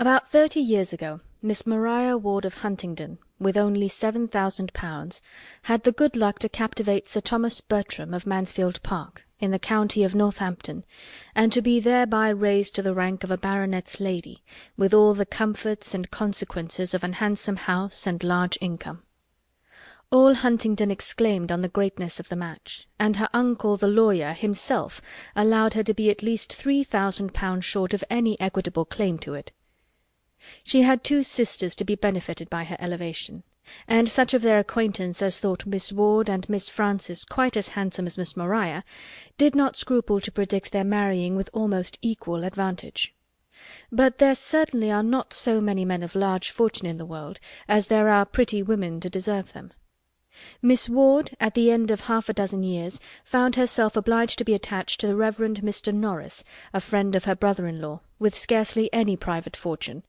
About 30 years ago, Miss Maria Ward of Huntingdon, with only £7,000, had the good luck to captivate Sir Thomas Bertram of Mansfield Park, in the county of Northampton, and to be thereby raised to the rank of a baronet's lady, with all the comforts and consequences of an handsome house and large income. All Huntingdon exclaimed on the greatness of the match, and her uncle the lawyer himself allowed her to be at least £3,000 short of any equitable claim to it. She had two sisters to be benefited by her elevation, and such of their acquaintance as thought Miss Ward and Miss Frances quite as handsome as Miss Maria did not scruple to predict their marrying with almost equal advantage. But there certainly are not so many men of large fortune in the world as there are pretty women to deserve them. Miss Ward, at the end of half a dozen years, found herself obliged to be attached to the Reverend Mr. Norris, a friend of her brother-in-law, with scarcely any private fortune,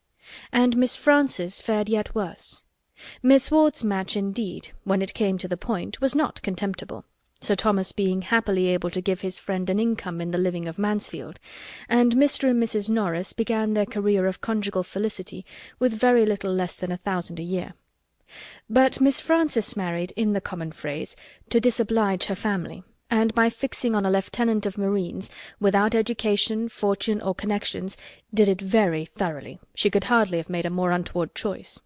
and Miss Frances fared yet worse. Miss Ward's match, indeed, when it came to the point, was not contemptible, Sir Thomas being happily able to give his friend an income in the living of Mansfield, and Mr. and Mrs. Norris began their career of conjugal felicity with very little less than 1,000 a year. But Miss Frances married, in the common phrase, to disoblige her family, and by fixing on a lieutenant of marines, without education, fortune, or connexions, did it very thoroughly. She could hardly have made a more untoward choice.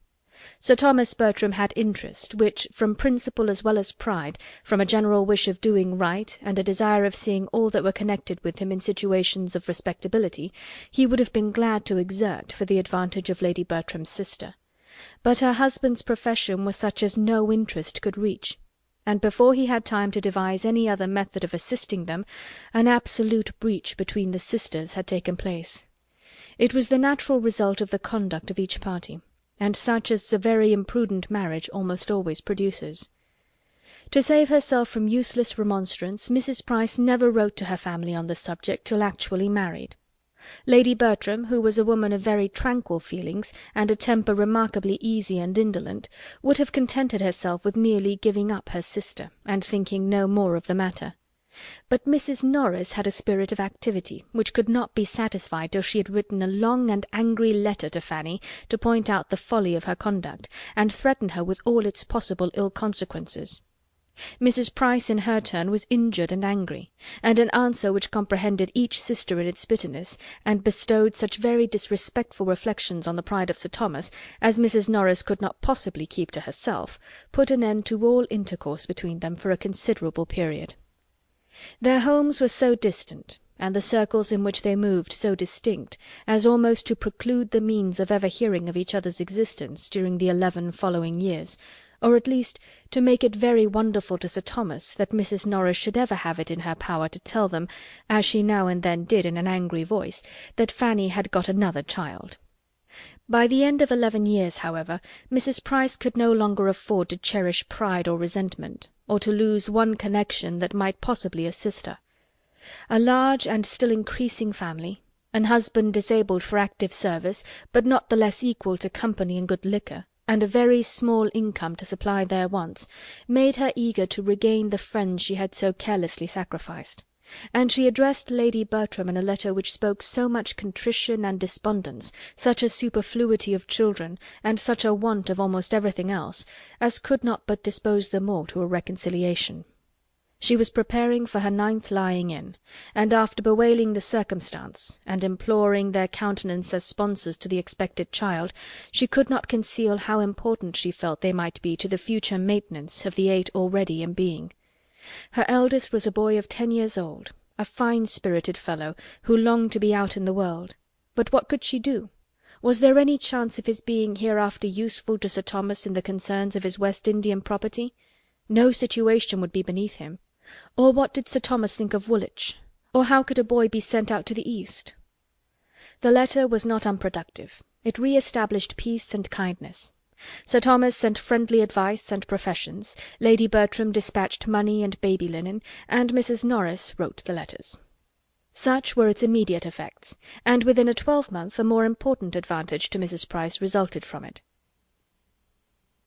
Sir Thomas Bertram had interest, which, from principle as well as pride, from a general wish of doing right, and a desire of seeing all that were connected with him in situations of respectability, he would have been glad to exert for the advantage of Lady Bertram's sister. But her husband's profession was such as no interest could reach, and before he had time to devise any other method of assisting them, an absolute breach between the sisters had taken place. It was the natural result of the conduct of each party, and such as a very imprudent marriage almost always produces. To save herself from useless remonstrance, Mrs. Price never wrote to her family on the subject till actually married. Lady Bertram, who was a woman of very tranquil feelings, and a temper remarkably easy and indolent, would have contented herself with merely giving up her sister, and thinking no more of the matter. But Mrs. Norris had a spirit of activity, which could not be satisfied till she had written a long and angry letter to Fanny to point out the folly of her conduct, and threaten her with all its possible ill consequences. Mrs. Price in her turn was injured and angry, and an answer which comprehended each sister in its bitterness, and bestowed such very disrespectful reflections on the pride of Sir Thomas as Mrs. Norris could not possibly keep to herself, put an end to all intercourse between them for a considerable period. Their homes were so distant, and the circles in which they moved so distinct, as almost to preclude the means of ever hearing of each other's existence during the 11 following years, or at least to make it very wonderful to Sir Thomas that Mrs. Norris should ever have it in her power to tell them, as she now and then did in an angry voice, that Fanny had got another child. By the end of 11 years, however, Mrs. Price could no longer afford to cherish pride or resentment, or to lose one connection that might possibly assist her. A large and still increasing family, an husband disabled for active service, but not the less equal to company and good liquor, and a very small income to supply their wants, made her eager to regain the friends she had so carelessly sacrificed, and she addressed Lady Bertram in a letter which spoke so much contrition and despondence, such a superfluity of children, and such a want of almost everything else, as could not but dispose them all to a reconciliation. She was preparing for her 9th lying-in, and after bewailing the circumstance, and imploring their countenance as sponsors to the expected child, she could not conceal how important she felt they might be to the future maintenance of the 8 already in being. Her eldest was a boy of 10 years old, a fine-spirited fellow, who longed to be out in the world. But what could she do? Was there any chance of his being hereafter useful to Sir Thomas in the concerns of his West Indian property? No situation would be beneath him. Or what did Sir Thomas think of Woolwich? Or how could a boy be sent out to the East? The letter was not unproductive. It re-established peace and kindness. Sir Thomas sent friendly advice and professions, Lady Bertram dispatched money and baby linen, and Mrs. Norris wrote the letters. Such were its immediate effects, and within a 12-month a more important advantage to Mrs. Price resulted from it.